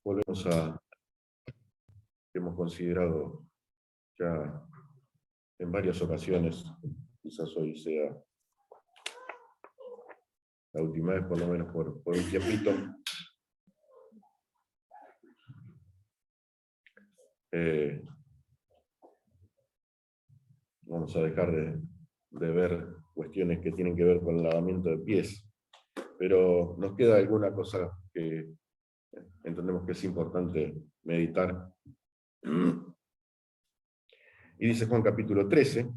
Volvemos a que hemos considerado ya en varias ocasiones, quizás hoy sea la última vez, por lo menos por un tiempito. Vamos a dejar de ver cuestiones que tienen que ver con el lavamiento de pies, pero nos queda alguna cosa que entendemos que es importante meditar. Y dice Juan capítulo 13,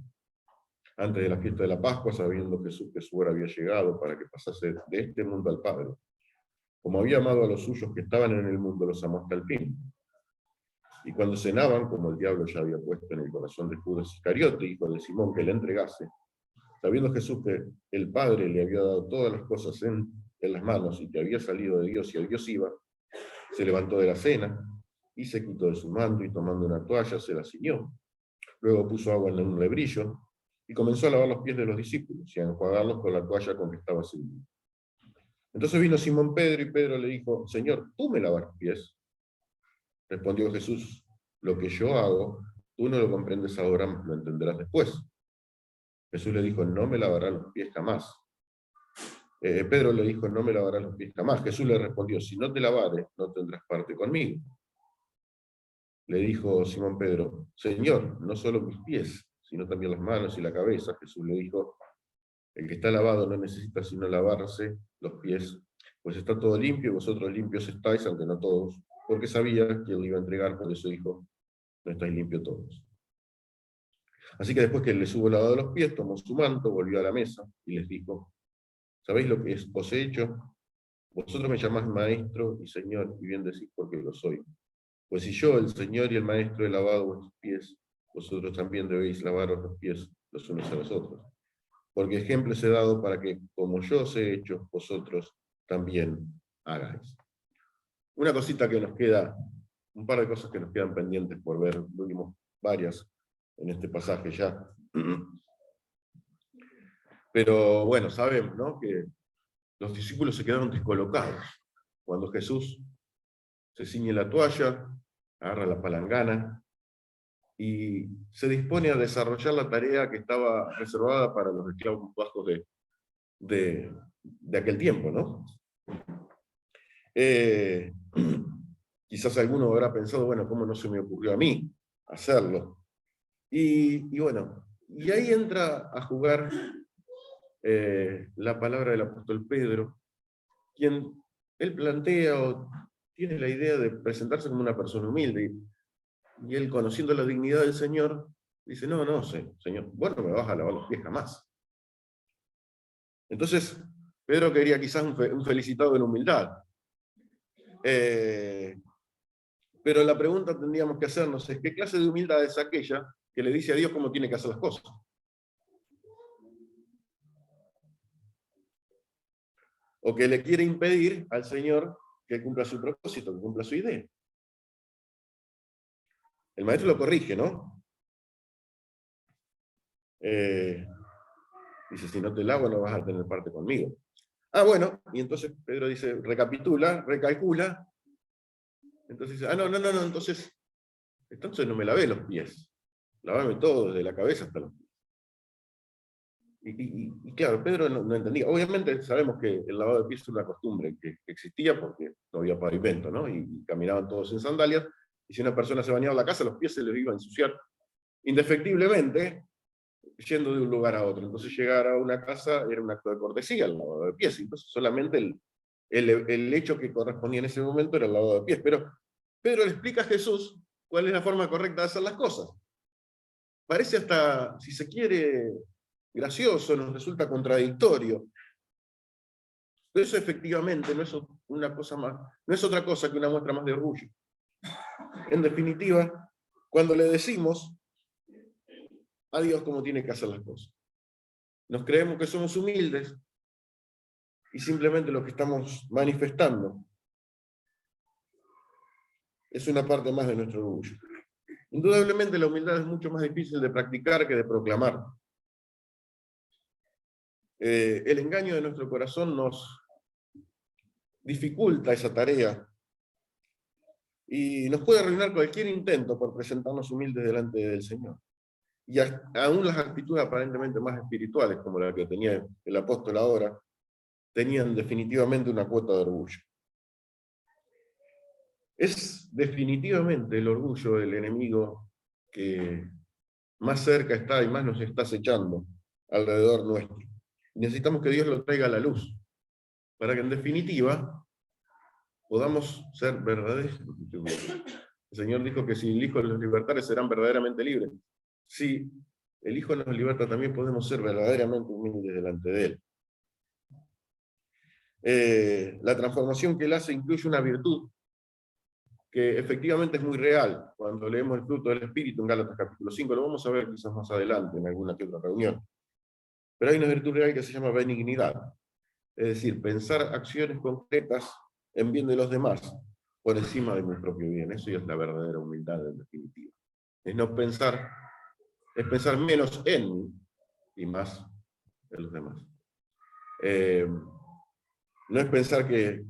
antes de la fiesta de la Pascua, sabiendo que su hora había llegado para que pasase de este mundo al Padre. Como había amado a los suyos que estaban en el mundo, los amó hasta el fin. Y cuando cenaban, como el diablo ya había puesto en el corazón de Judas Iscariote, hijo de Simón, que le entregase, sabiendo Jesús que el Padre le había dado todas las cosas en las manos y que había salido de Dios y a Dios iba, se levantó de la cena y se quitó de su manto y tomando una toalla se la ciñó. Luego puso agua en un lebrillo y comenzó a lavar los pies de los discípulos y a enjuagarlos con la toalla con que estaba cingido. Entonces vino Simón Pedro y Pedro le dijo: Señor, ¿tú me lavas los pies? Respondió Jesús: lo que yo hago, tú no lo comprendes ahora, lo entenderás después. Jesús le dijo: no me lavarás los pies jamás. Pedro le dijo: no me lavarás los pies jamás. Jesús le respondió: si no te lavares, no tendrás parte conmigo. Le dijo Simón Pedro: Señor, no solo mis pies, sino también las manos y la cabeza. Jesús le dijo: el que está lavado no necesita sino lavarse los pies, pues está todo limpio y vosotros limpios estáis, aunque no todos, porque sabía que él iba a entregar, por eso dijo: no estáis limpios todos. Así que después que les hubo lavado los pies, tomó su manto, volvió a la mesa y les dijo: ¿sabéis lo que os he hecho? Vosotros me llamáis maestro y señor, y bien decís porque lo soy. Pues si yo, el Señor y el Maestro, he lavado vuestros pies, vosotros también debéis lavaros los pies los unos a los otros. Porque ejemplos he dado para que, como yo os he hecho, vosotros también hagáis. Una cosita que nos queda, un par de cosas que nos quedan pendientes por ver, vimos varias en este pasaje ya. Pero bueno, sabemos, ¿no?, que los discípulos se quedaron descolocados cuando Jesús se ciñe la toalla, agarra la palangana y se dispone a desarrollar la tarea que estaba reservada para los esclavos bajos de aquel tiempo, ¿no? Quizás alguno habrá pensado: bueno, ¿cómo no se me ocurrió a mí hacerlo? Y bueno, y ahí entra a jugar la palabra del apóstol Pedro, quien él plantea o tiene la idea de presentarse como una persona humilde, y él, conociendo la dignidad del Señor, dice: no, Señor, vos no me vas a lavar los pies jamás. Entonces, Pedro quería quizás un felicitado en humildad. Pero la pregunta tendríamos que hacernos es: ¿qué clase de humildad es aquella que le dice a Dios cómo tiene que hacer las cosas? O que le quiere impedir al Señor que cumpla su propósito, que cumpla su idea. El maestro lo corrige, ¿no? Dice: si no te lavo, no vas a tener parte conmigo. Ah, bueno, y entonces Pedro dice, recapitula, recalcula. Entonces dice: no, entonces no me lavé los pies. Lavame todo, desde la cabeza hasta los pies. Y claro, Pedro no entendía. Obviamente sabemos que el lavado de pies es una costumbre que existía porque no había pavimento, ¿no? Y caminaban todos en sandalias, y si una persona se bañaba en la casa, los pies se les iban a ensuciar indefectiblemente yendo de un lugar a otro. Entonces llegar a una casa era un acto de cortesía, el lavado de pies. Entonces solamente el hecho que correspondía en ese momento era el lavado de pies. Pero Pedro le explica a Jesús cuál es la forma correcta de hacer las cosas. Parece hasta, si se quiere, gracioso, nos resulta contradictorio. Pero eso efectivamente no es una cosa más, no es otra cosa que una muestra más de orgullo. En definitiva, cuando le decimos a Dios cómo tiene que hacer las cosas, nos creemos que somos humildes y simplemente lo que estamos manifestando es una parte más de nuestro orgullo. Indudablemente la humildad es mucho más difícil de practicar que de proclamar. El engaño de nuestro corazón nos dificulta esa tarea, Y nos puede arruinar cualquier intento por presentarnos humildes delante del Señor. Y aún las actitudes aparentemente más espirituales, como la que tenía el apóstol ahora, tenían definitivamente una cuota de orgullo. Es definitivamente el orgullo del enemigo que más cerca está y más nos está acechando alrededor nuestro. Y necesitamos que Dios lo traiga a la luz, para que en definitiva podamos ser verdaderos. El Señor dijo que si el Hijo los libertare serán verdaderamente libres. Si el Hijo nos liberta, también podemos ser verdaderamente humildes delante de Él. La transformación que Él hace incluye una virtud que efectivamente es muy real. Cuando leemos el fruto del Espíritu en Gálatas capítulo 5, lo vamos a ver quizás más adelante en alguna que otra reunión. Pero hay una virtud real que se llama benignidad. Es decir, pensar acciones concretas en bien de los demás por encima de mi propio bien. Eso ya es la verdadera humildad en definitiva. Es no pensar, es pensar menos en mí y más en los demás. No es pensar que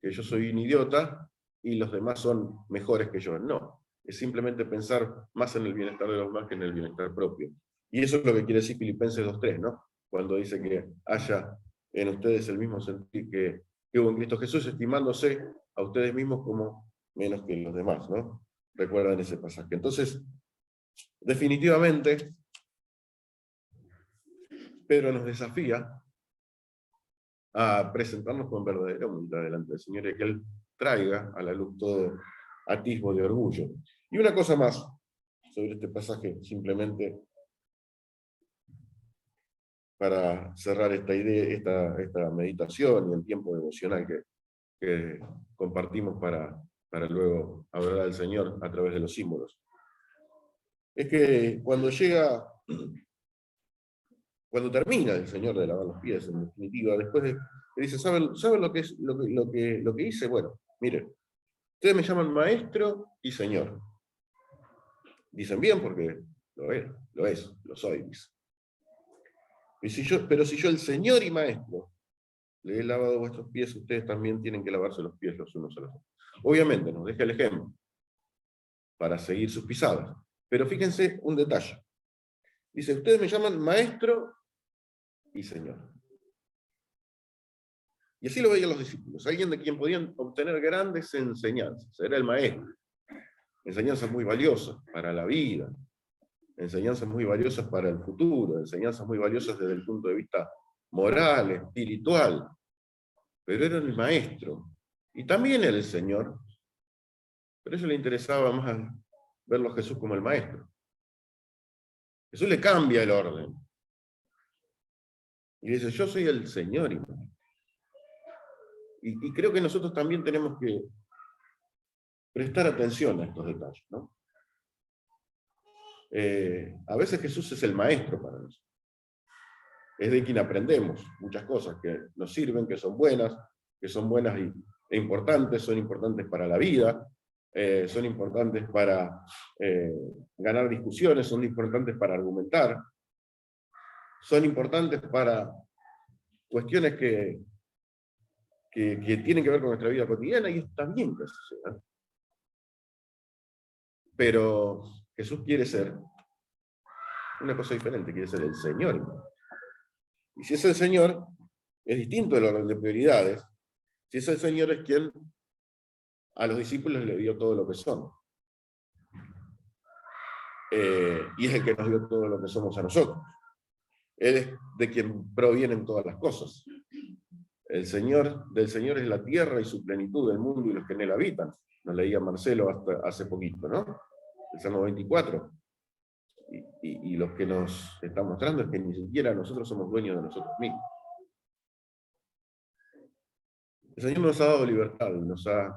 yo soy un idiota y los demás son mejores que yo. No, es simplemente pensar más en el bienestar de los demás que en el bienestar propio. Y eso es lo que quiere decir Filipenses 2:3, ¿no? Cuando dice que haya en ustedes el mismo sentir que hubo en Cristo Jesús, estimándose a ustedes mismos como menos que los demás, ¿no? Recuerdan ese pasaje. Entonces, definitivamente, Pedro nos desafía a presentarnos con verdadera humildad delante del Señor y que Él traiga a la luz todo atisbo de orgullo. Y una cosa más sobre este pasaje, simplemente para cerrar esta idea, esta meditación y el tiempo devocional que compartimos para luego adorar al Señor a través de los símbolos. Es que cuando termina el Señor de lavar los pies, en definitiva, después le dice, ¿saben lo que hice? Bueno, miren, ustedes me llaman maestro y señor. Dicen bien porque lo soy, dice. Pero si yo el Señor y Maestro le he lavado vuestros pies, ustedes también tienen que lavarse los pies los unos a los otros. Obviamente nos deja el ejemplo para seguir sus pisadas. Pero fíjense un detalle. Dice, ustedes me llaman Maestro y Señor. Y así lo veían los discípulos. Alguien de quien podían obtener grandes enseñanzas. Era el Maestro. Enseñanzas muy valiosas para la vida. Enseñanzas muy valiosas para el futuro, enseñanzas muy valiosas desde el punto de vista moral, espiritual, pero era el maestro, y también era el Señor, pero a eso le interesaba más verlo a Jesús como el maestro. Jesús le cambia el orden, y dice, yo soy el Señor, y creo que nosotros también tenemos que prestar atención a estos detalles, ¿no? A veces Jesús es el maestro para nosotros. Es de quien aprendemos muchas cosas que nos sirven, que son buenas e importantes, son importantes para la vida, son importantes para ganar discusiones, son importantes para argumentar, son importantes para cuestiones que tienen que ver con nuestra vida cotidiana, y está bien que eso sea. Pero Jesús quiere ser una cosa diferente, quiere ser el Señor. Y si es el Señor, es distinto el orden de prioridades. Si es el Señor, es quien a los discípulos le dio todo lo que son. Y es el que nos dio todo lo que somos a nosotros. Él es de quien provienen todas las cosas. Del Señor es la tierra y su plenitud, el mundo y los que en él habitan. Nos leía Marcelo hasta hace poquito, ¿no? El Salmo 24. Y lo que nos está mostrando es que ni siquiera nosotros somos dueños de nosotros mismos. El Señor nos ha dado libertad, nos ha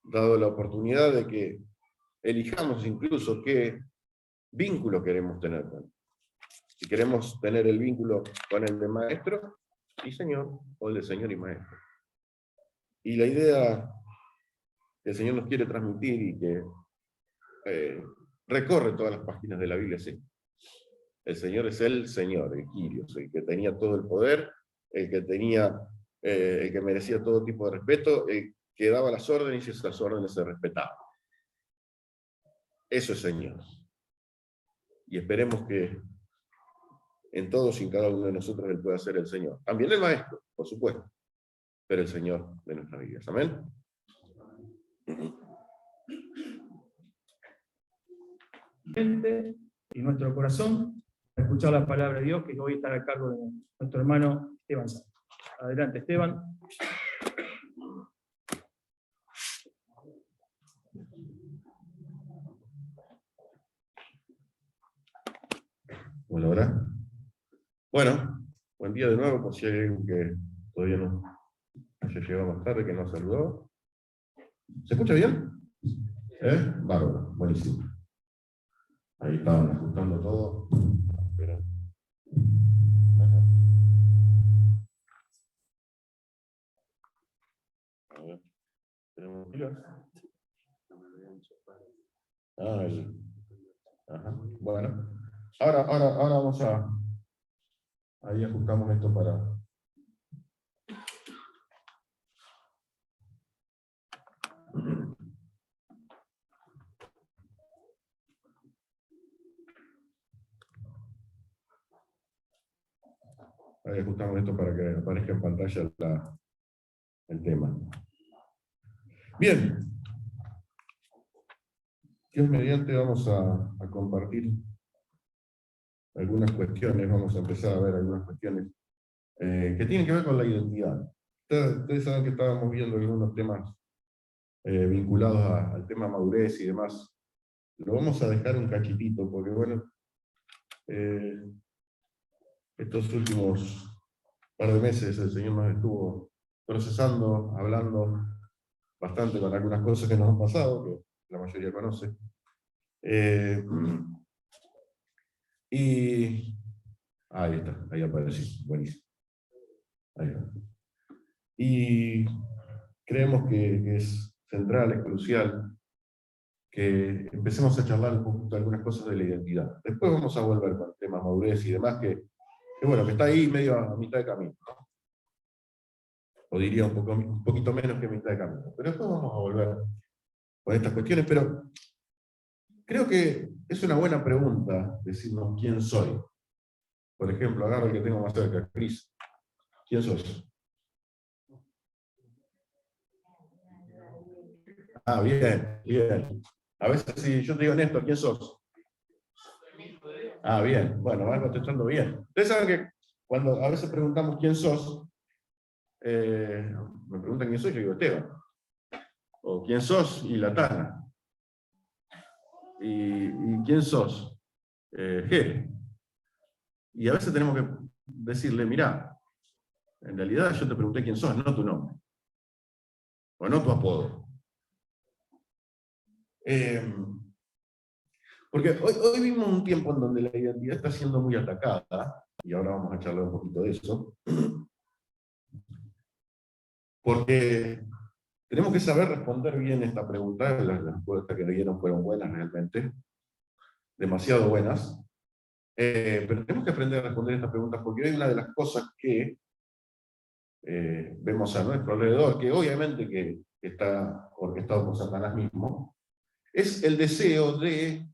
dado la oportunidad de que elijamos incluso qué vínculo queremos tener. Si queremos tener el vínculo con el de maestro y señor, o el de señor y maestro. Y la idea que el Señor nos quiere transmitir y que recorre todas las páginas de la Biblia es esta. El Señor es el Señor, el Kyrios, el que tenía todo el poder, el que merecía todo tipo de respeto, que daba las órdenes y esas órdenes se respetaban. Eso es Señor. Y esperemos que en todos y en cada uno de nosotros Él pueda ser el Señor. También el Maestro, por supuesto, pero el Señor de nuestras vidas. Amén. Y nuestro corazón a escuchar la palabra de Dios, que hoy está a cargo de nuestro hermano Esteban Sánchez. Adelante, Esteban. Bueno, ¿verdad? Bueno, buen día de nuevo, por si hay alguien que todavía no haya llegado más tarde, que no saludó. ¿Se escucha bien? Bárbaro, buenísimo. Ahí estaban ajustando todo. Espera. Ajá. A ver. ¿Tenemos pilas? Ajá. Bueno. Ahora vamos a... Ahí ajustamos esto para... Ahí ajustamos esto para que aparezca en pantalla el tema. Bien. Dios mediante vamos a compartir algunas cuestiones, vamos a empezar a ver algunas cuestiones que tienen que ver con la identidad. Ustedes saben que estábamos viendo algunos temas vinculados al tema madurez y demás. Lo vamos a dejar un cachitito, porque bueno, estos últimos par de meses el Señor nos estuvo procesando, hablando bastante con algunas cosas que nos han pasado, que la mayoría conoce. Y ahí está, ahí apareció, buenísimo. Ahí va. Y creemos que es central, es crucial, que empecemos a charlar un poquito de algunas cosas de la identidad. Después vamos a volver con el tema madurez y demás, que bueno, que está ahí medio a mitad de camino, ¿no? O diría un poquito menos que mitad de camino. Pero después vamos a volver con estas cuestiones, pero creo que es una buena pregunta decirnos quién soy. Por ejemplo, agarro el que tengo más cerca, Cris. ¿Quién sos? Ah, bien, bien. A veces si yo te digo, Néstor, ¿quién sos? Ah, bien. Bueno, vas contestando bien. Ustedes saben que cuando a veces preguntamos quién sos, me preguntan quién soy, yo digo Esteban. O quién sos, y la Tana. ¿Y quién sos? Jere. Y a veces tenemos que decirle, mirá, en realidad yo te pregunté quién sos, no tu nombre. O no tu apodo. Porque hoy vivimos un tiempo en donde la identidad está siendo muy atacada, y ahora vamos a charlar un poquito de eso, porque tenemos que saber responder bien esta pregunta. Las respuestas que dieron fueron buenas realmente, demasiado buenas, pero tenemos que aprender a responder estas preguntas, porque hoy una de las cosas que vemos a nuestro alrededor, que obviamente que está orquestado por Satanás mismo, es el deseo de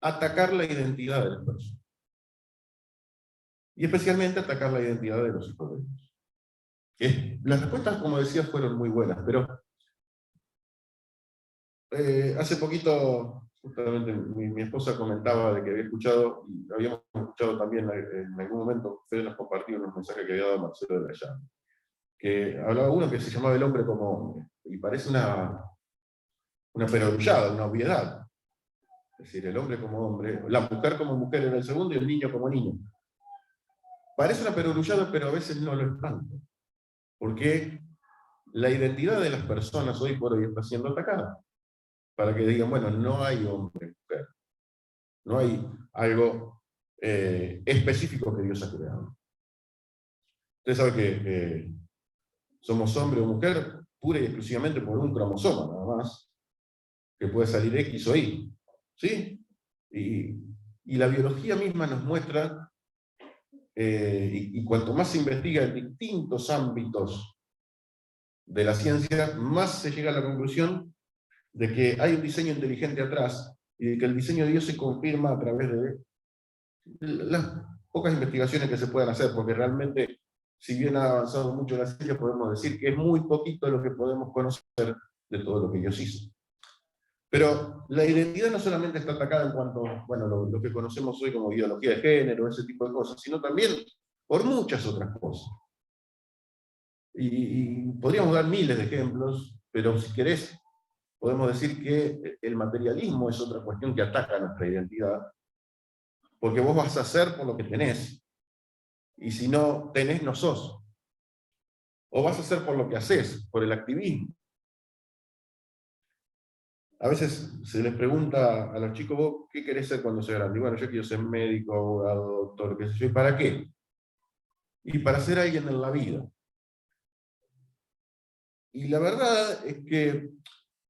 atacar la identidad de las personas. Y especialmente atacar la identidad de los hijos de Dios. Las respuestas, como decía, fueron muy buenas, pero hace poquito, justamente mi esposa comentaba de que había escuchado, y habíamos escuchado también en algún momento, Fede nos compartió unos mensajes que había dado Marcelo de la Llana, que hablaba uno que se llamaba el hombre como hombre, y parece una perorullada, una obviedad. Es decir, el hombre como hombre, la mujer como mujer era el segundo y el niño como niño. Parece una perorullada, pero a veces no lo es tanto. Porque la identidad de las personas hoy por hoy está siendo atacada. Para que digan, bueno, no hay hombre y mujer. No hay algo específico que Dios ha creado. Usted sabe que somos hombre o mujer pura y exclusivamente por un cromosoma, nada más, que puede salir X o Y. ¿Sí? Y la biología misma nos muestra, y cuanto más se investiga en distintos ámbitos de la ciencia, más se llega a la conclusión de que hay un diseño inteligente atrás y de que el diseño de Dios se confirma a través de las pocas investigaciones que se puedan hacer, porque realmente, si bien ha avanzado mucho la ciencia, podemos decir que es muy poquito lo que podemos conocer de todo lo que Dios hizo. Pero la identidad no solamente está atacada en cuanto, bueno, lo que conocemos hoy como ideología de género, ese tipo de cosas, sino también por muchas otras cosas. Y podríamos dar miles de ejemplos, pero si querés, podemos decir que el materialismo es otra cuestión que ataca nuestra identidad, porque vos vas a hacer por lo que tenés, y si no tenés, no sos. O vas a hacer por lo que haces, por el activismo. A veces se les pregunta a los chicos, ¿vos qué querés ser cuando seas grande? Y bueno, yo quiero ser médico, abogado, doctor, qué sé yo. ¿Y para qué? Y para ser alguien en la vida. Y la verdad es que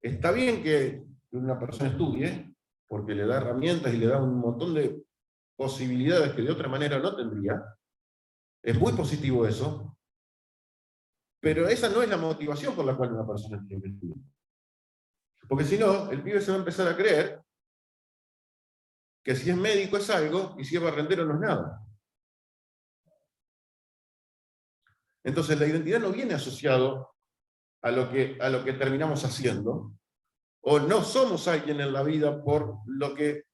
está bien que una persona estudie, porque le da herramientas y le da un montón de posibilidades que de otra manera no tendría. Es muy positivo eso, pero esa no es la motivación por la cual una persona tiene que estudiar. Porque si no, el pibe se va a empezar a creer que si es médico es algo y si es barrendero no es nada. Entonces la identidad no viene asociado a lo que terminamos haciendo, o no somos alguien en la vida por lo que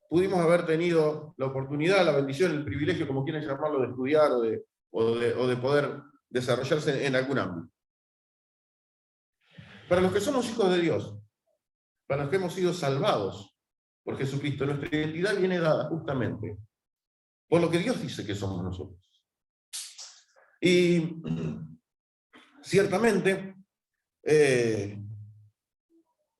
pudimos haber tenido la oportunidad, la bendición, el privilegio, como quieran llamarlo, de estudiar o de poder desarrollarse en algún ámbito. Para los que somos hijos de Dios, para los que hemos sido salvados por Jesucristo, nuestra identidad viene dada justamente por lo que Dios dice que somos nosotros. Y ciertamente,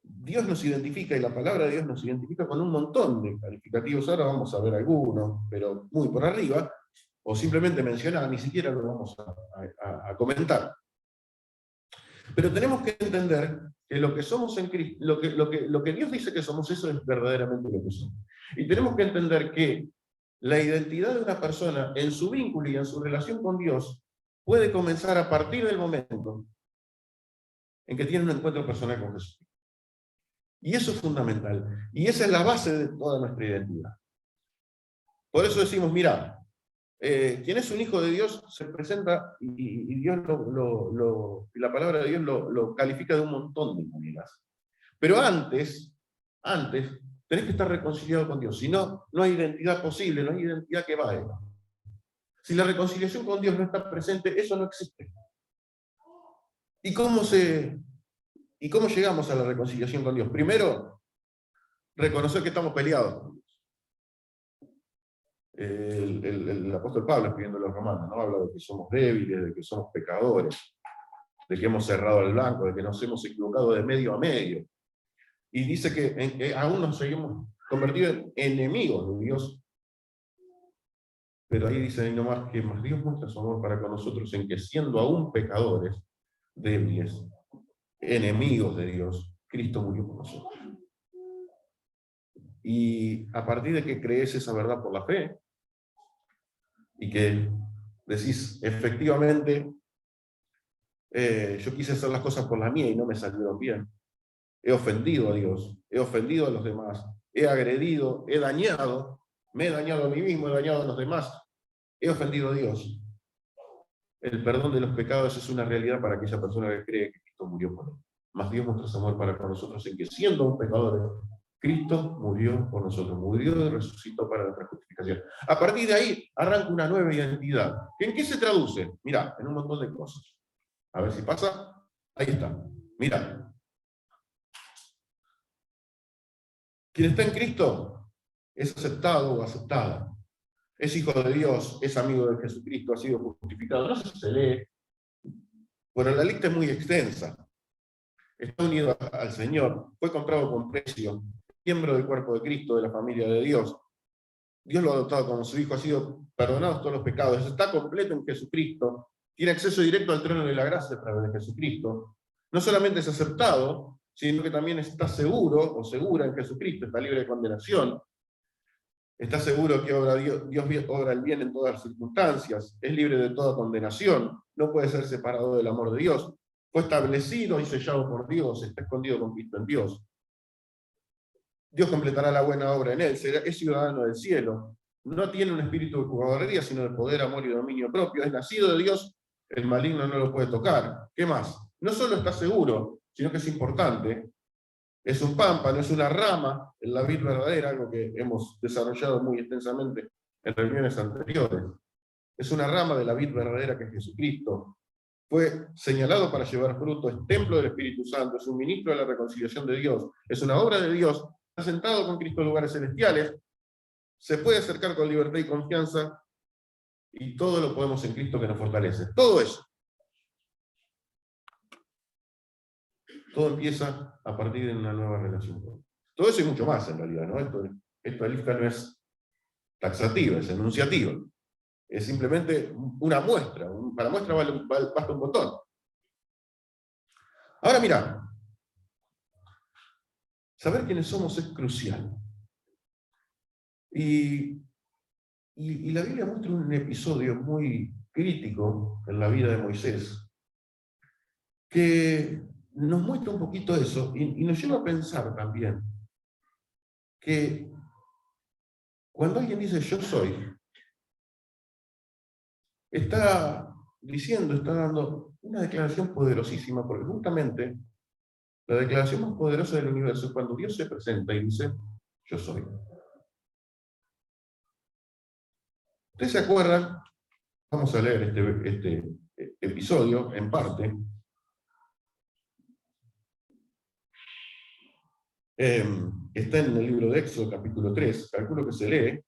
Dios nos identifica, y la palabra de Dios nos identifica con un montón de calificativos. Ahora vamos a ver algunos, pero muy por arriba, o simplemente mencionar, ni siquiera lo vamos a comentar. Pero tenemos que entender que lo que somos en Cristo, lo que Dios dice que somos, eso es verdaderamente lo que somos. Y tenemos que entender que la identidad de una persona en su vínculo y en su relación con Dios puede comenzar a partir del momento en que tiene un encuentro personal con Jesús. Y eso es fundamental. Y esa es la base de toda nuestra identidad. Por eso decimos, mira, quien es un hijo de Dios se presenta y Dios y la palabra de Dios lo califica de un montón de maneras. Pero antes tenés que estar reconciliado con Dios. Si no, no hay identidad posible, no hay identidad que valga. Si la reconciliación con Dios no está presente, eso no existe. ¿Y cómo llegamos a la reconciliación con Dios? Primero, reconocer que estamos peleados con Dios. El apóstol Pablo, escribiendo a los romanos, ¿no? Habla de que somos débiles, de que somos pecadores, de que hemos cerrado el blanco, de que nos hemos equivocado de medio a medio. Y dice que aún nos seguimos convertidos en enemigos de Dios. Pero ahí dice ahí nomás que más Dios muestra su amor para con nosotros en que siendo aún pecadores, débiles, enemigos de Dios, Cristo murió por nosotros. Y a partir de que crees esa verdad por la fe, y que decís, efectivamente, yo quise hacer las cosas por la mía y no me salieron bien. He ofendido a Dios, he ofendido a los demás, he agredido, he dañado, me he dañado a mí mismo, he dañado a los demás, he ofendido a Dios. El perdón de los pecados es una realidad para aquella persona que cree que Cristo murió por él. Mas Dios muestra su amor para con nosotros en que siendo un pecador, Cristo murió por nosotros, murió y resucitó para nuestra justificación. A partir de ahí arranca una nueva identidad. ¿En qué se traduce? Mirá, en un montón de cosas. A ver si pasa. Ahí está. Mirá. Quien está en Cristo es aceptado o aceptada. Es hijo de Dios, es amigo de Jesucristo, ha sido justificado. No sé si se lee. Bueno, la lista es muy extensa. Está unido al Señor, fue comprado con precio, miembro del cuerpo de Cristo, de la familia de Dios. Dios lo ha adoptado como su hijo, ha sido perdonado todos los pecados, está completo en Jesucristo, tiene acceso directo al trono de la gracia a través de Jesucristo. No solamente es aceptado, sino que también está seguro o segura en Jesucristo, está libre de condenación. Está seguro que Dios obra el bien en todas las circunstancias, es libre de toda condenación, no puede ser separado del amor de Dios. fue establecido y sellado por Dios, está escondido con Cristo en Dios. Dios completará la buena obra en él, es ciudadano del cielo, no tiene un espíritu de cobardía, sino de poder, amor y dominio propio, es nacido de Dios, el maligno no lo puede tocar. ¿Qué más? No solo está seguro, sino que es importante, es un pámpano, es una rama en la vid verdadera, algo que hemos desarrollado muy extensamente en reuniones anteriores. Es una rama de la vid verdadera que es Jesucristo. Fue señalado para llevar fruto, es templo del Espíritu Santo, es un ministro de la reconciliación de Dios, es una obra de Dios, está sentado con Cristo en lugares celestiales, se puede acercar con libertad y confianza, y todo lo podemos en Cristo que nos fortalece. Todo eso. Todo empieza a partir de una nueva relación con Dios. Todo eso y mucho más, en realidad, ¿no? Esta lista no es taxativa, es enunciativa. Es simplemente una muestra. Para muestra basta un botón. Ahora mira, saber quiénes somos es crucial. Y la Biblia muestra un episodio muy crítico en la vida de Moisés, que nos muestra un poquito eso, y nos lleva a pensar también que cuando alguien dice yo soy, está diciendo, está dando una declaración poderosísima, porque justamente la declaración más poderosa del universo es cuando Dios se presenta y dice yo soy. ¿Ustedes se acuerdan? Vamos a leer este episodio en parte. Está en el libro de Éxodo, capítulo 3, calculo que se lee.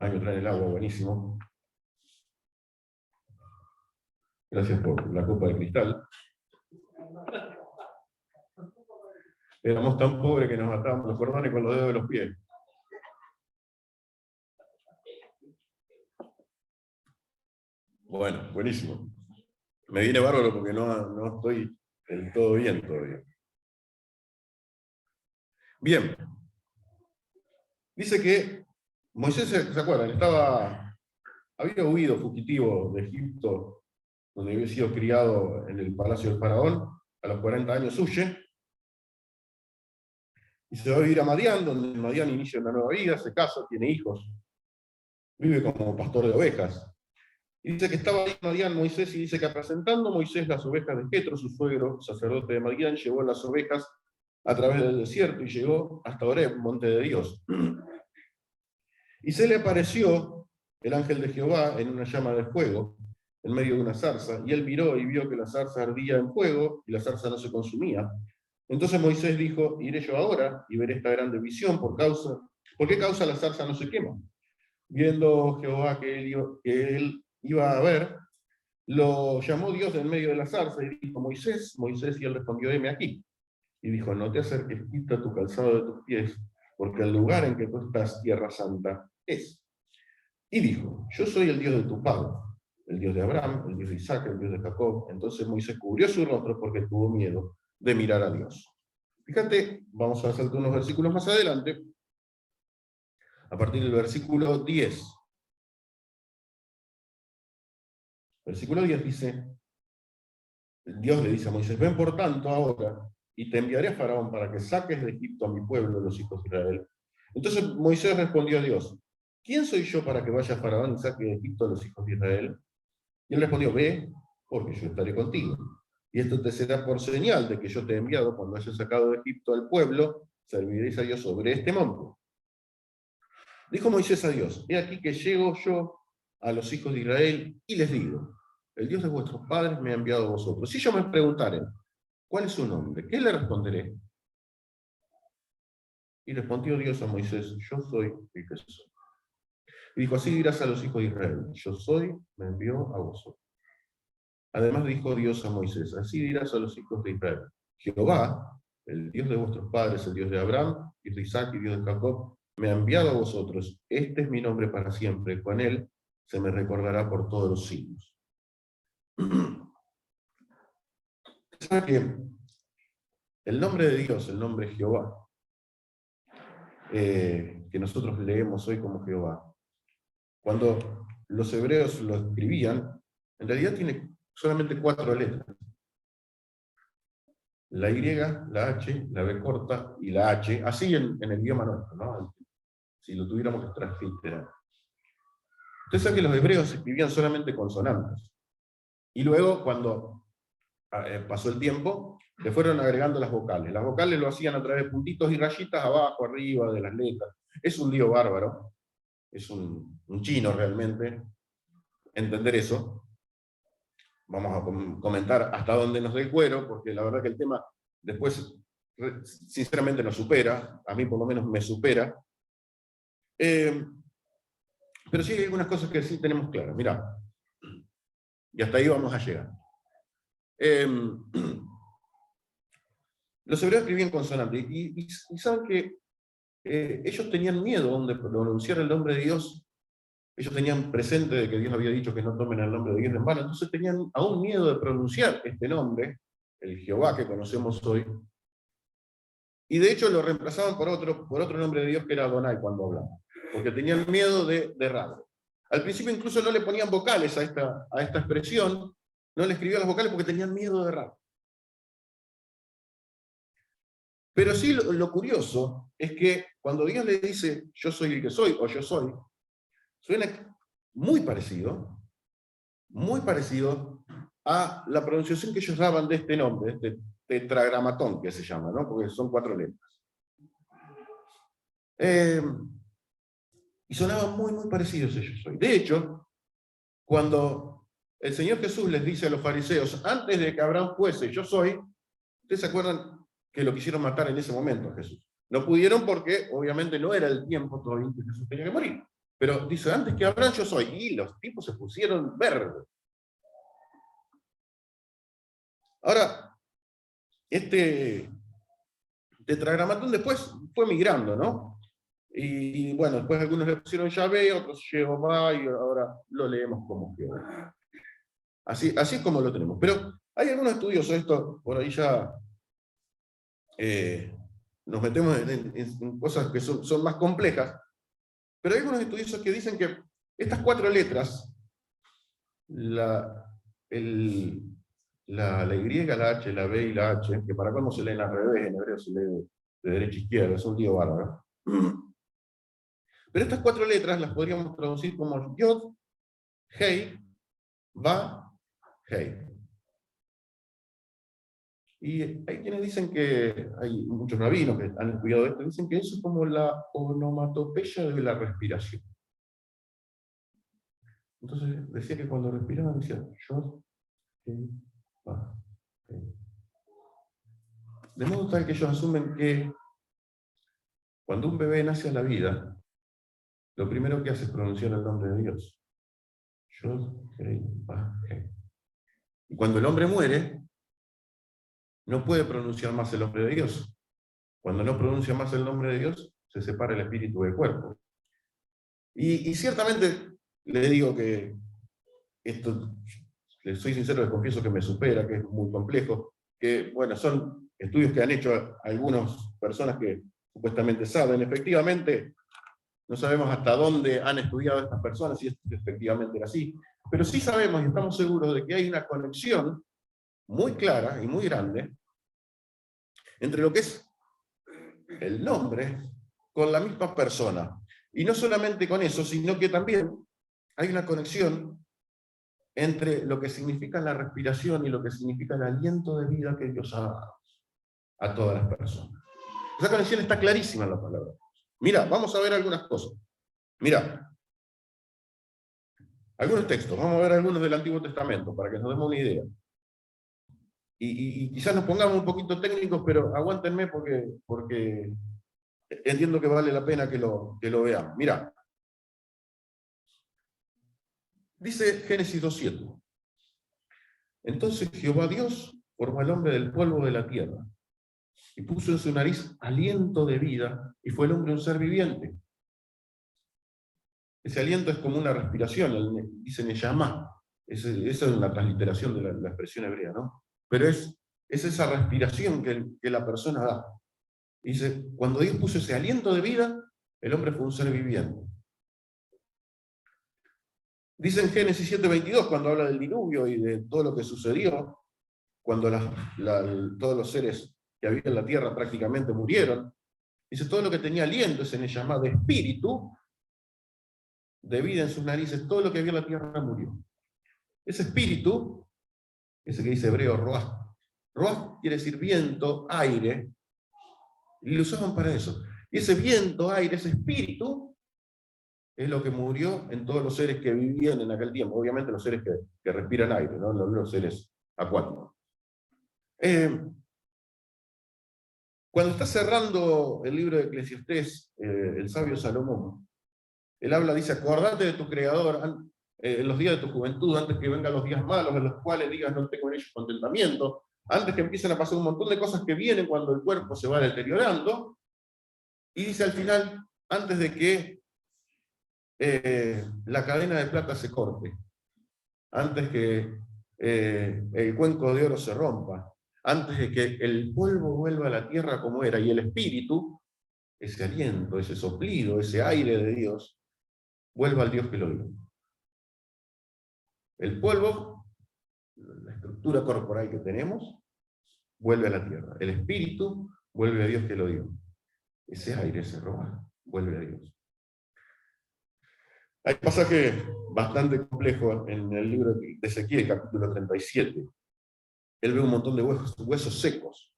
Ahí me traen el agua, buenísimo. Gracias por la copa de cristal. Éramos tan pobres que nos atábamos los cordones con los dedos de los pies. Bueno, buenísimo. Me viene bárbaro porque no estoy del todo bien todavía. Bien. Dice que Moisés, ¿se acuerdan? Había huido fugitivo de Egipto, donde había sido criado en el palacio del faraón. A los 40 años huye. Y se va a vivir a Madián, donde en Madián inicia una nueva vida, se casa, tiene hijos. Vive como pastor de ovejas. Y dice que estaba ahí en Madián Moisés, y dice que apacentando Moisés las ovejas de Jetro, su suegro, sacerdote de Madián, llevó las ovejas a través del desierto y llegó hasta Horeb, monte de Dios. Y se le apareció el ángel de Jehová en una llama de fuego, en medio de una zarza, y él miró y vio que la zarza ardía en fuego, y la zarza no se consumía. Entonces Moisés dijo, iré yo ahora y veré esta grande visión, ¿por qué causa la zarza no se quema? Viendo Jehová que él iba a ver, lo llamó Dios en medio de la zarza y dijo, Moisés, Moisés, y él respondió, heme aquí. Y dijo, no te acerques, quita tu calzado de tus pies, porque el lugar en que tú estás, tierra santa, es. Y dijo, yo soy el Dios de tu padre, el Dios de Abraham, el Dios de Isaac, el Dios de Jacob. Entonces Moisés cubrió su rostro porque tuvo miedo de mirar a Dios. Fíjate, vamos a saltar unos versículos más adelante, a partir del versículo 10. Versículo 10 dice, Dios le dice a Moisés, ven por tanto ahora, y te enviaré a Faraón para que saques de Egipto a mi pueblo, los hijos de Israel. Entonces Moisés respondió a Dios, ¿quién soy yo para que vaya a Faraón y saque de Egipto a los hijos de Israel? Y él respondió, ve, porque yo estaré contigo. Y esto te será por señal de que yo te he enviado cuando hayas sacado de Egipto al pueblo, serviréis a Dios sobre este monte. Dijo Moisés a Dios, he aquí que llego yo a los hijos de Israel y les digo, el Dios de vuestros padres me ha enviado a vosotros. Si ellos me preguntaren, ¿cuál es su nombre? ¿Qué le responderé? Y respondió Dios a Moisés, yo soy el que soy. Y dijo, así dirás a los hijos de Israel, yo soy, me envió a vosotros. Además dijo Dios a Moisés, así dirás a los hijos de Israel, Jehová, el Dios de vuestros padres, el Dios de Abraham, Dios de Isaac y Dios de Jacob, me ha enviado a vosotros. Este es mi nombre para siempre, con él se me recordará por todos los siglos. ¿Sabe que el nombre de Dios, el nombre de Jehová, que nosotros leemos hoy como Jehová, cuando los hebreos lo escribían, en realidad tiene solamente 4 letras. La Y, la H, la B corta y la H, así en el idioma nuestro, ¿no? Si lo tuviéramos que transliterar. Ustedes saben que los hebreos escribían solamente consonantes. Y luego, cuando pasó el tiempo, le fueron agregando las vocales. Las vocales lo hacían a través de puntitos y rayitas abajo, arriba de las letras. Es un lío bárbaro. Es un chino realmente entender eso. Vamos a comentar hasta dónde nos dé el cuero, porque la verdad que el tema después, sinceramente, nos supera. A mí por lo menos me supera. Pero sí hay algunas cosas que sí tenemos claras. Mirá, y hasta ahí vamos a llegar. Los hebreos escribían consonantes, y saben que ellos tenían miedo de pronunciar el nombre de Dios. Ellos tenían presente de que Dios había dicho que no tomen el nombre de Dios en vano, entonces tenían aún miedo de pronunciar este nombre, el Jehová que conocemos hoy, y de hecho lo reemplazaban por otro nombre de Dios que era Adonai cuando hablaban, porque tenían miedo de errar. Al principio incluso no le ponían vocales a esta expresión, no le escribían las vocales porque tenían miedo de errar. Pero sí lo curioso es que cuando Dios le dice yo soy el que soy, o yo soy, suena muy parecido a la pronunciación que ellos daban de este nombre, este tetragramatón que se llama, ¿no? Porque son 4 letras. Y sonaban muy parecidos a yo soy. De hecho, cuando el Señor Jesús les dice a los fariseos, antes de que Abraham fuese yo soy, ¿ustedes se acuerdan que lo quisieron matar en ese momento a Jesús? No pudieron porque obviamente no era el tiempo todavía que Jesús tenía que morir. Pero dice, antes que Abraham yo soy. Y los tipos se pusieron verdes. Ahora, este tetragramatón después fue migrando, ¿no? Y bueno, después algunos le pusieron Yahvé, otros Jehová, y ahora lo leemos como Jehová. Así es como lo tenemos. Pero hay algunos estudiosos, esto por ahí ya nos metemos en cosas que son más complejas, pero hay algunos estudiosos que dicen que estas 4 letras, la Y, la H, la B y la H, que para cómo se leen al revés, en hebreo se lee de derecha a izquierda, es un lío bárbaro. Pero estas 4 letras las podríamos traducir como Yod, Hei, Va, Hei. Y hay quienes dicen que, hay muchos rabinos que han estudiado esto, dicen que eso es como la onomatopeya de la respiración. Entonces decía que cuando respiraban decía Yod, Hei, Va, Hei. De modo tal que ellos asumen que cuando un bebé nace a la vida, lo primero que hace es pronunciar el nombre de Dios. Yod, Hei, Va, Hei. Y cuando el hombre muere, no puede pronunciar más el nombre de Dios. Cuando no pronuncia más el nombre de Dios, se separa el espíritu del cuerpo. Y ciertamente le digo que esto, les soy sincero, les confieso que me supera, que es muy complejo, que bueno, son estudios que han hecho algunas personas que supuestamente saben. Efectivamente, no sabemos hasta dónde han estudiado estas personas, si efectivamente era así, pero sí sabemos y estamos seguros de que hay una conexión muy clara y muy grande entre lo que es el nombre con la misma persona. Y no solamente con eso, sino que también hay una conexión entre lo que significa la respiración y lo que significa el aliento de vida que Dios ha dado a todas las personas. Esa conexión está clarísima en la palabra. Mira, vamos a ver algunas cosas. Mira, algunos textos, vamos a ver algunos del Antiguo Testamento para que nos demos una idea. Y quizás nos pongamos un poquito técnicos, pero aguántenme porque entiendo que vale la pena que lo veamos. Mira, dice Génesis 2:7. Entonces Jehová Dios formó al hombre del polvo de la tierra y puso en su nariz aliento de vida, y fue el hombre un ser viviente. Ese aliento es como una respiración, dice Neyamá. Esa es una transliteración de la expresión hebrea, ¿no? Pero es esa respiración que la persona da. Dice, cuando Dios puso ese aliento de vida, el hombre fue un ser viviente. Dice en Génesis 7:22, cuando habla del diluvio y de todo lo que sucedió, cuando todos los seres que había en la tierra prácticamente murieron, dice, todo lo que tenía aliento, se le llama de espíritu, de vida en sus narices, todo lo que había en la tierra murió. Ese espíritu, ese que dice hebreo, roah. Roah quiere decir viento, aire, y lo usaban para eso. Y ese viento, aire, ese espíritu, es lo que murió en todos los seres que vivían en aquel tiempo. Obviamente los seres que respiran aire, ¿no? Los seres acuáticos. Cuando está cerrando el libro de Eclesiastés, el sabio Salomón, él habla, dice, acordate de tu Creador en los días de tu juventud, antes que vengan los días malos, en los cuales digas no tengo en ellos contentamiento, antes que empiecen a pasar un montón de cosas que vienen cuando el cuerpo se va deteriorando, y dice al final, antes de que la cadena de plata se corte, antes que el cuenco de oro se rompa, antes de que el polvo vuelva a la tierra como era, y el espíritu, ese aliento, ese soplido, ese aire de Dios, vuelva al Dios que lo dio. El polvo, la estructura corporal que tenemos, vuelve a la tierra. El espíritu vuelve a Dios que lo dio. Ese aire, ese robar, vuelve a Dios. Hay un pasaje bastante complejo en el libro de Ezequiel, capítulo 37. Él ve un montón de huesos secos.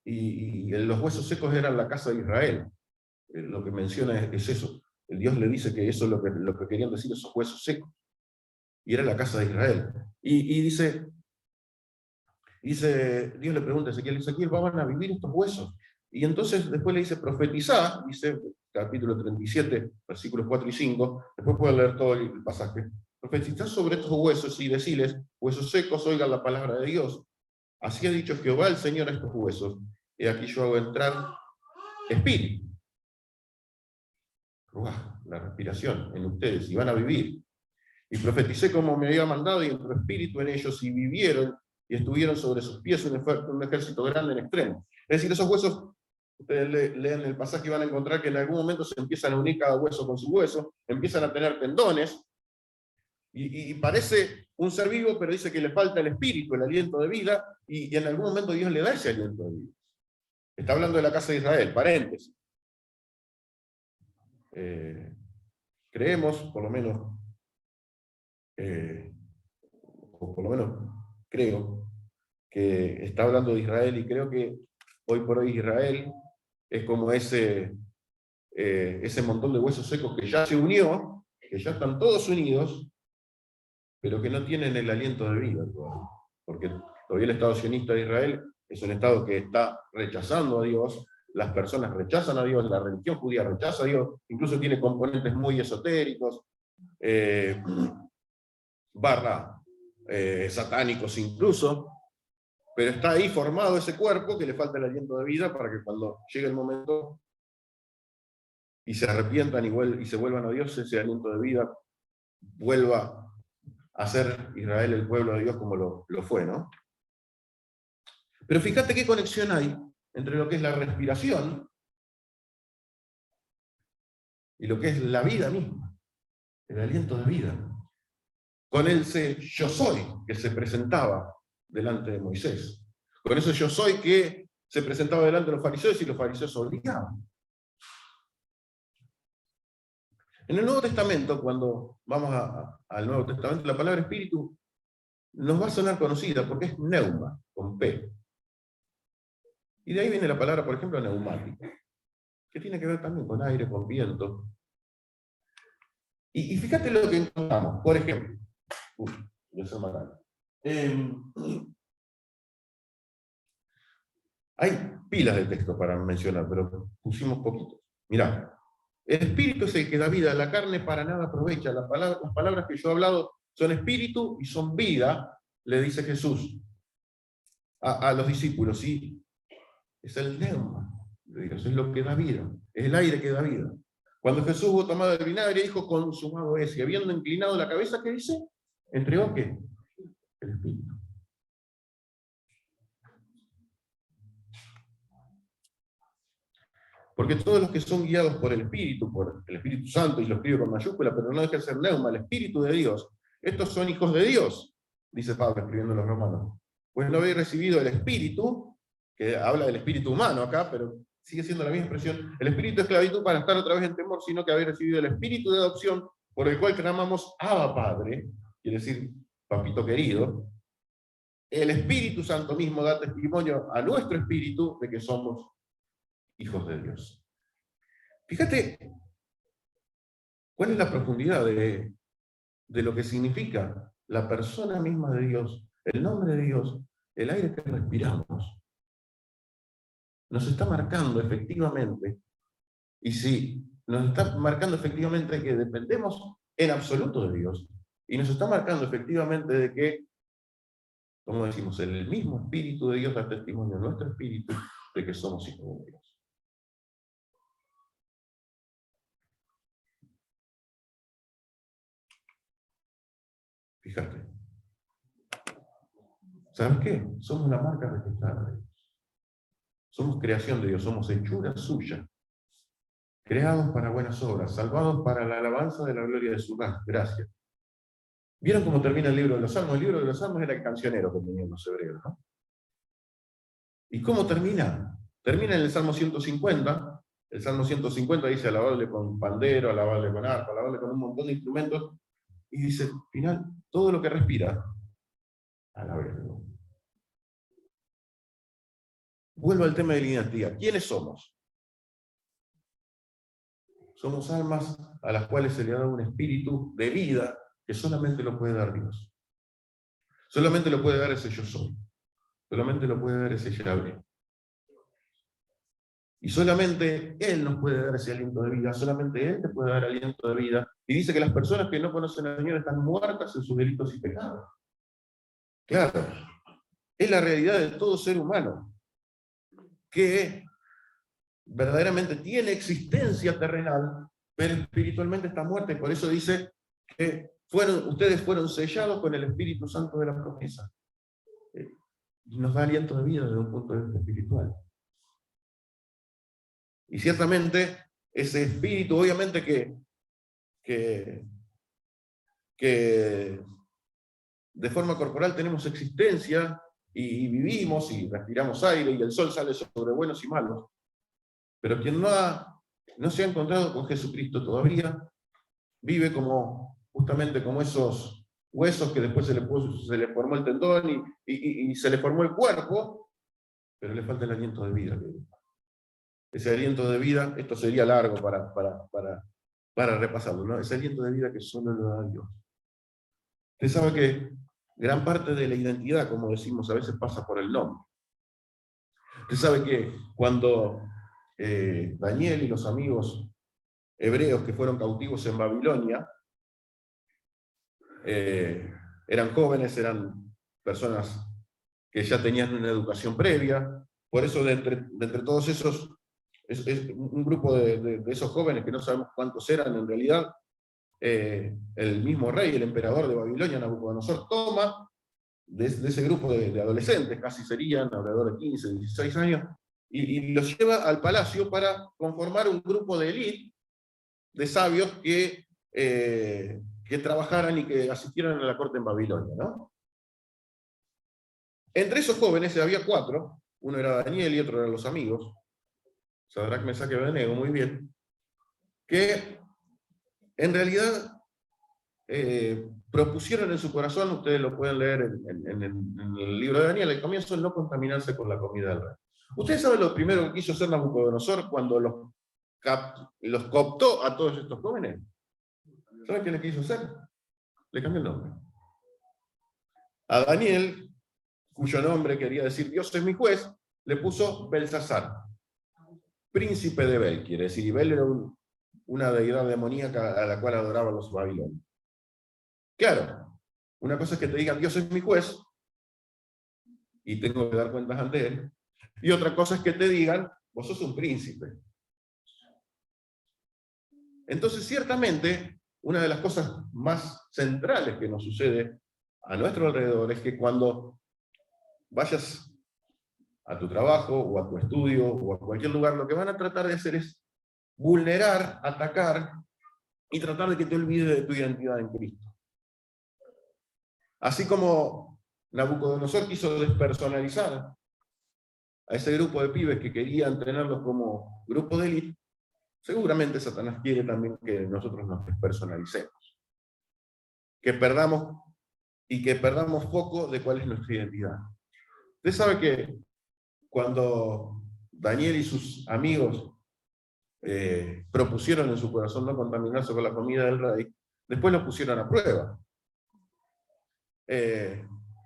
Y los huesos secos eran la casa de Israel. Lo que menciona es eso. El Dios le dice que eso es lo que querían decir esos huesos secos. Y era la casa de Israel. Y dice, Dios le pregunta a Ezequiel, ¿van a vivir estos huesos? Y entonces después le dice, profetizá, dice, capítulo 37, versículos 4 y 5, después pueden leer todo el pasaje, profetizá sobre estos huesos y deciles, huesos secos, oigan la palabra de Dios. Así ha dicho Jehová el Señor a estos huesos, y aquí yo hago entrar espíritu, ruaj, la respiración en ustedes, y van a vivir. Y profeticé como me había mandado, y entró espíritu en ellos, y vivieron, y estuvieron sobre sus pies un ejército grande en extremo. Es decir, esos huesos, ustedes leen el pasaje y van a encontrar que en algún momento se empiezan a unir cada hueso con su hueso, empiezan a tener tendones, y parece un ser vivo, pero dice que le falta el espíritu, el aliento de vida, y en algún momento Dios le da ese aliento de vida. Está hablando de la casa de Israel, paréntesis. Creemos, por lo menos, o por lo menos creo, que está hablando de Israel, y creo que hoy por hoy Israel es como ese montón de huesos secos que ya se unió, que ya están todos unidos, pero que no tienen el aliento de vida todavía. Porque todavía el Estado sionista de Israel es un Estado que está rechazando a Dios, las personas rechazan a Dios, la religión judía rechaza a Dios, incluso tiene componentes muy esotéricos, satánicos incluso, pero está ahí formado ese cuerpo que le falta el aliento de vida para que cuando llegue el momento y se arrepientan y se vuelvan a Dios, ese aliento de vida vuelva a ser Israel el pueblo de Dios como lo fue, ¿no? Pero fíjate qué conexión hay entre lo que es la respiración y lo que es la vida misma, el aliento de vida, con ese yo soy que se presentaba delante de Moisés, con ese yo soy que se presentaba delante de los fariseos y los fariseos obligaban. En el Nuevo Testamento, cuando vamos al Nuevo Testamento, la palabra espíritu nos va a sonar conocida porque es neuma, con P. Y de ahí viene la palabra, por ejemplo, neumático, que tiene que ver también con aire, con viento. Y fíjate lo que encontramos, por ejemplo. Hay pilas de texto para mencionar, pero pusimos poquitos. Mirá, el espíritu es el que da vida, la carne para nada aprovecha. Las palabras que yo he hablado son espíritu y son vida, le dice Jesús a los discípulos. Y es el neuma de Dios, es lo que da vida, es el aire que da vida. Cuando Jesús hubo tomado el vinagre, dijo, consumado es, y habiendo inclinado la cabeza, ¿qué dice? ¿Entregó qué? El espíritu. Porque todos los que son guiados por el Espíritu Santo, y lo escribe con mayúscula, pero no deja de ser neuma, el Espíritu de Dios, estos son hijos de Dios, dice Pablo escribiendo a los romanos. Pues no habéis recibido el Espíritu, que habla del espíritu humano acá, pero sigue siendo la misma expresión, el espíritu de esclavitud para estar otra vez en temor, sino que habéis recibido el espíritu de adopción, por el cual clamamos Abba Padre, quiere decir papito querido. El Espíritu Santo mismo da testimonio a nuestro espíritu de que somos hijos de Dios. Fíjate cuál es la profundidad de lo que significa la persona misma de Dios, el nombre de Dios, el aire que respiramos. Nos está marcando efectivamente, y sí, nos está marcando efectivamente que dependemos en absoluto de Dios, y nos está marcando efectivamente de que, como decimos, el mismo Espíritu de Dios da testimonio a nuestro espíritu de que somos hijos de Dios. Fíjate. ¿Sabes qué? Somos la marca registrada de Dios. Somos creación de Dios, somos hechura suya. Creados para buenas obras, salvados para la alabanza de la gloria de su gracia. ¿Vieron cómo termina el libro de los Salmos? El libro de los Salmos era el cancionero que tenían los hebreos, ¿no? ¿Y cómo termina? Termina en el Salmo 150. El Salmo 150 dice alabarle con pandero, alabarle con arpa, alabarle con un montón de instrumentos. Y dice, al final, todo lo que respira, alabarlo. Vuelvo al tema de la identidad. ¿Quiénes somos? Somos almas a las cuales se le ha dado un espíritu de vida que solamente lo puede dar Dios. Solamente lo puede dar ese yo soy. Solamente lo puede dar ese Yahvé. Y solamente Él nos puede dar ese aliento de vida, solamente Él te puede dar aliento de vida. Y dice que las personas que no conocen al Señor están muertas en sus delitos y pecados. Claro, es la realidad de todo ser humano, que verdaderamente tiene existencia terrenal, pero espiritualmente está muerta, y por eso dice que ustedes fueron sellados con el Espíritu Santo de la promesa. Y nos da aliento de vida desde un punto de vista espiritual. Y ciertamente ese espíritu, obviamente que de forma corporal tenemos existencia y vivimos y respiramos aire y el sol sale sobre buenos y malos. Pero quien no se ha encontrado con Jesucristo todavía, vive justamente como esos huesos que después se le formó el tendón y se le formó el cuerpo, pero le falta el aliento de vida. Ese aliento de vida, esto sería largo para repasarlo, ¿no? Ese aliento de vida que solo lo da Dios. Usted sabe que gran parte de la identidad, como decimos, a veces pasa por el nombre. Usted sabe que cuando Daniel y los amigos hebreos que fueron cautivos en Babilonia, eran jóvenes, eran personas que ya tenían una educación previa, por eso de entre todos esos, es un grupo de esos jóvenes que no sabemos cuántos eran en realidad, el mismo rey, el emperador de Babilonia, Nabucodonosor, toma de ese grupo de adolescentes, casi serían alrededor de 15, 16 años, y los lleva al palacio para conformar un grupo de élite de sabios que trabajaran y que asistieran a la corte en Babilonia, ¿no? Entre esos jóvenes había 4, uno era Daniel y otro eran los amigos, Sadrach, Mesach y Abednego, muy bien, que en realidad propusieron en su corazón, ustedes lo pueden leer en el libro de Daniel, al comienzo, no contaminarse con la comida del rey. ¿Ustedes saben lo primero que quiso hacer Nabucodonosor cuando los cooptó a todos estos jóvenes? ¿Saben qué le quiso hacer? Le cambió el nombre. A Daniel, cuyo nombre quería decir Dios es mi juez, le puso Belsasar, príncipe de Bel, quiere decir, y Bel era una deidad demoníaca a la cual adoraban los babilonios. Claro, una cosa es que te digan Dios es mi juez, y tengo que dar cuentas ante él, y otra cosa es que te digan, vos sos un príncipe. Entonces, ciertamente, una de las cosas más centrales que nos sucede a nuestro alrededor es que cuando vayas a tu trabajo, o a tu estudio, o a cualquier lugar, lo que van a tratar de hacer es vulnerar, atacar, y tratar de que te olvides de tu identidad en Cristo. Así como Nabucodonosor quiso despersonalizar a ese grupo de pibes que querían tenerlos como grupo de élite, seguramente Satanás quiere también que nosotros nos despersonalicemos. Que perdamos foco de cuál es nuestra identidad. Usted sabe que cuando Daniel y sus amigos propusieron en su corazón no contaminarse con la comida del rey, después lo pusieron a prueba.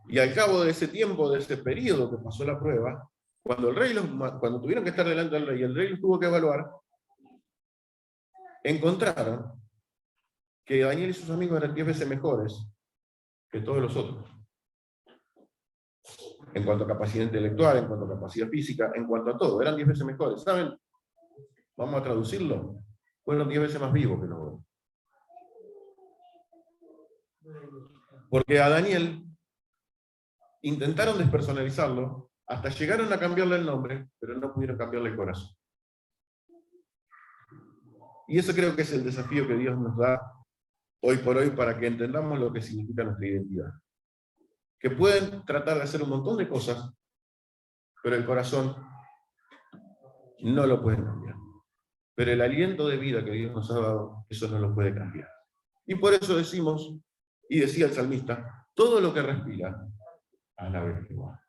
Y al cabo de ese tiempo, de ese periodo que pasó la prueba, cuando tuvieron que estar delante del rey, el rey los tuvo que evaluar, encontraron que Daniel y sus amigos eran 10 veces mejores que todos los otros. En cuanto a capacidad intelectual, en cuanto a capacidad física, en cuanto a todo, eran 10 veces mejores. ¿Saben? Vamos a traducirlo. Fueron 10 veces más vivos que nosotros. Porque a Daniel intentaron despersonalizarlo, hasta llegaron a cambiarle el nombre, pero no pudieron cambiarle el corazón. Y eso creo que es el desafío que Dios nos da hoy por hoy para que entendamos lo que significa nuestra identidad. Que pueden tratar de hacer un montón de cosas, pero el corazón no lo pueden cambiar. Pero el aliento de vida que Dios nos ha dado, eso no lo puede cambiar. Y por eso decimos, y decía el salmista, todo lo que respira, alabe a Jehová.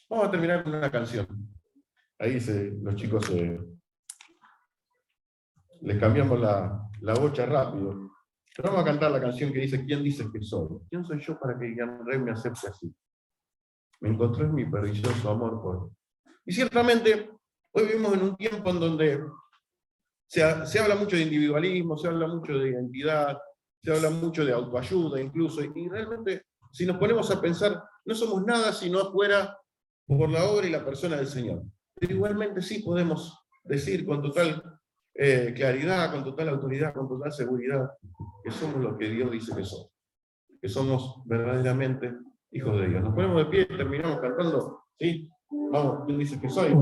Vamos a terminar con una canción. Ahí los chicos les cambiamos la bocha rápido. Pero vamos a cantar la canción que dice, ¿quién dices que soy? ¿Quién soy yo para que el rey me acepte así? Me encontró en mi precioso amor por él. Y ciertamente, hoy vivimos en un tiempo en donde se habla mucho de individualismo, se habla mucho de identidad, se habla mucho de autoayuda incluso, y realmente, si nos ponemos a pensar, no somos nada sino afuera por la obra y la persona del Señor. Pero igualmente sí podemos decir con total claridad, con total autoridad, con total seguridad, que somos lo que Dios dice que somos verdaderamente hijos de Dios. Nos ponemos de pie y terminamos cantando, ¿sí? Vamos, ¿quién dice que soy?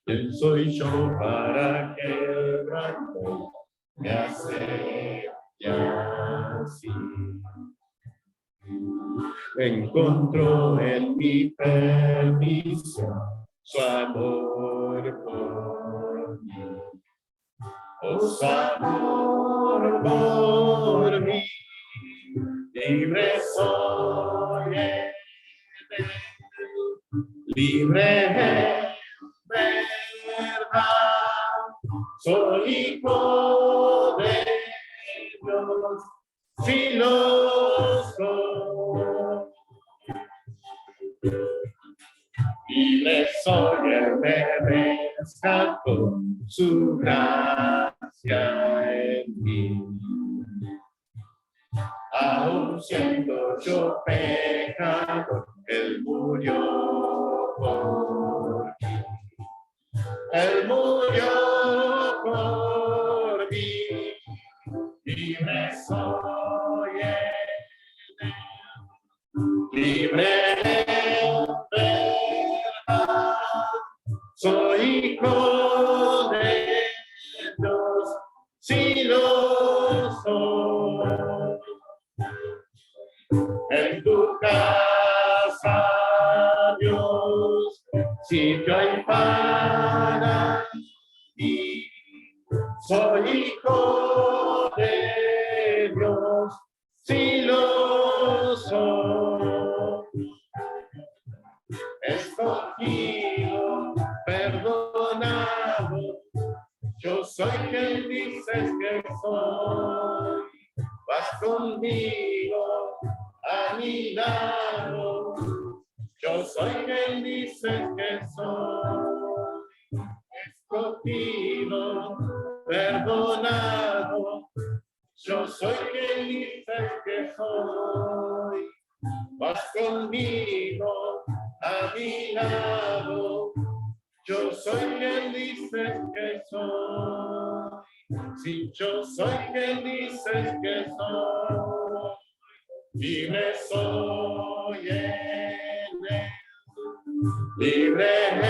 ¿Quién soy yo para que el rey me acepte así? Encontró en mi perdición su amor por mí. Oh, su amor por mí, libre soy en él, libre en verdad, soy hijo de Dios, si lo soy. Libre soy, él me rescató, su gracia en mí. Aun siendo yo pecador, él murió por mí. Él murió por mí. Libre soy en él, libre en verdad, soy hijo de Dios, si lo soy. En tu casa, Dios, sitio hay para ti, soy hijo de Dios, si lo soy. Escogido, perdonado, yo soy quien dices que soy. Vas conmigo, a mi lado, yo soy quien dices que soy. Escogido, perdonado, yo soy quien dices que soy. Vas conmigo, a mi lado, yo soy quien dices que soy. Si yo soy quien dices que soy, libre soy en él, libre en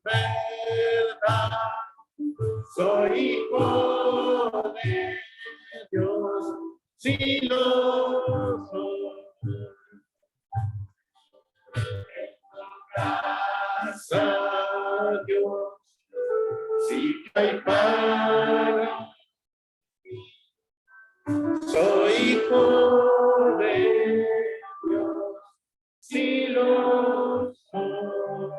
verdad, soy hijo de Dios, si lo soy. Gracias a Dios, si hay para soy hijo de Dios, si lo soy.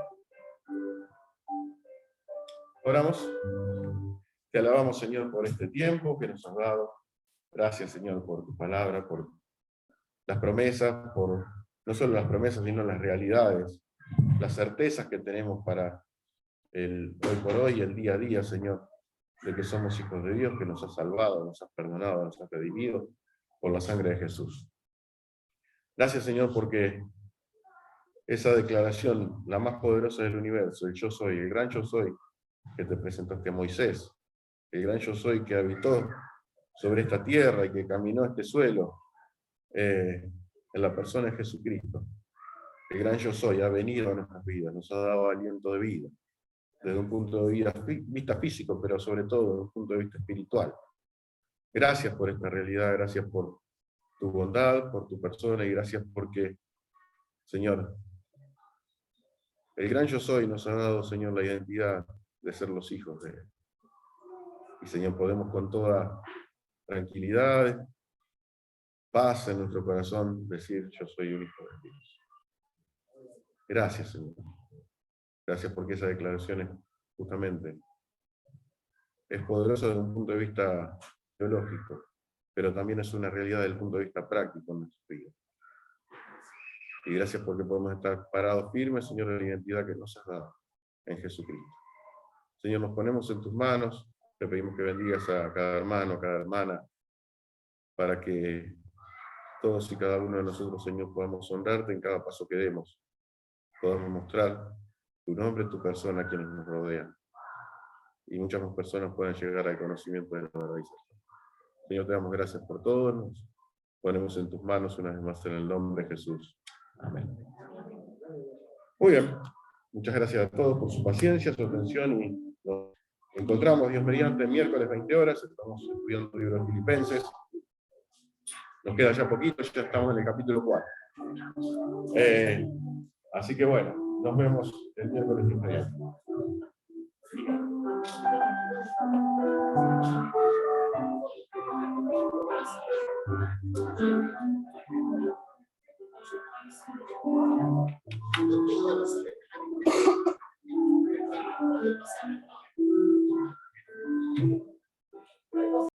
Oramos. Te alabamos, Señor, por este tiempo que nos has dado. Gracias, Señor, por tu palabra, por las promesas, por no solo las promesas, sino las realidades, las certezas que tenemos para el hoy por hoy, el día a día, Señor, de que somos hijos de Dios, que nos has salvado, nos has perdonado, nos has redimido por la sangre de Jesús. Gracias, Señor, porque esa declaración, la más poderosa del universo, el yo soy, el gran yo soy, que te presentaste a Moisés, el gran yo soy que habitó sobre esta tierra y que caminó este suelo, en la persona de Jesucristo. El gran yo soy ha venido a nuestras vidas, nos ha dado aliento de vida, desde un punto de vista físico, pero sobre todo desde un punto de vista espiritual. Gracias por esta realidad, gracias por tu bondad, por tu persona, y gracias porque, Señor, el gran yo soy nos ha dado, Señor, la identidad de ser los hijos de Él. Y, Señor, podemos con toda tranquilidad, paz en nuestro corazón, decir, yo soy un hijo de Dios. Gracias, Señor. Gracias porque esa declaración es justamente poderosa desde un punto de vista teológico, pero también es una realidad desde el punto de vista práctico en nuestra vida. Y gracias porque podemos estar parados firmes, Señor, en la identidad que nos has dado en Jesucristo. Señor, nos ponemos en tus manos, te pedimos que bendigas a cada hermano, a cada hermana, para que todos y cada uno de nosotros, Señor, podamos honrarte en cada paso que demos, podamos mostrar tu nombre, tu persona a quienes nos rodean, y muchas más personas puedan llegar al conocimiento de la verdad. Señor, te damos gracias por todo, nos ponemos en tus manos una vez más en el nombre de Jesús. Amén. Muy bien, muchas gracias a todos por su paciencia, su atención, y nos encontramos, Dios mediante, miércoles 20 horas, estamos estudiando el libro de Filipenses, nos queda ya poquito, ya estamos en el capítulo 4. Así que bueno, nos vemos el miércoles 20.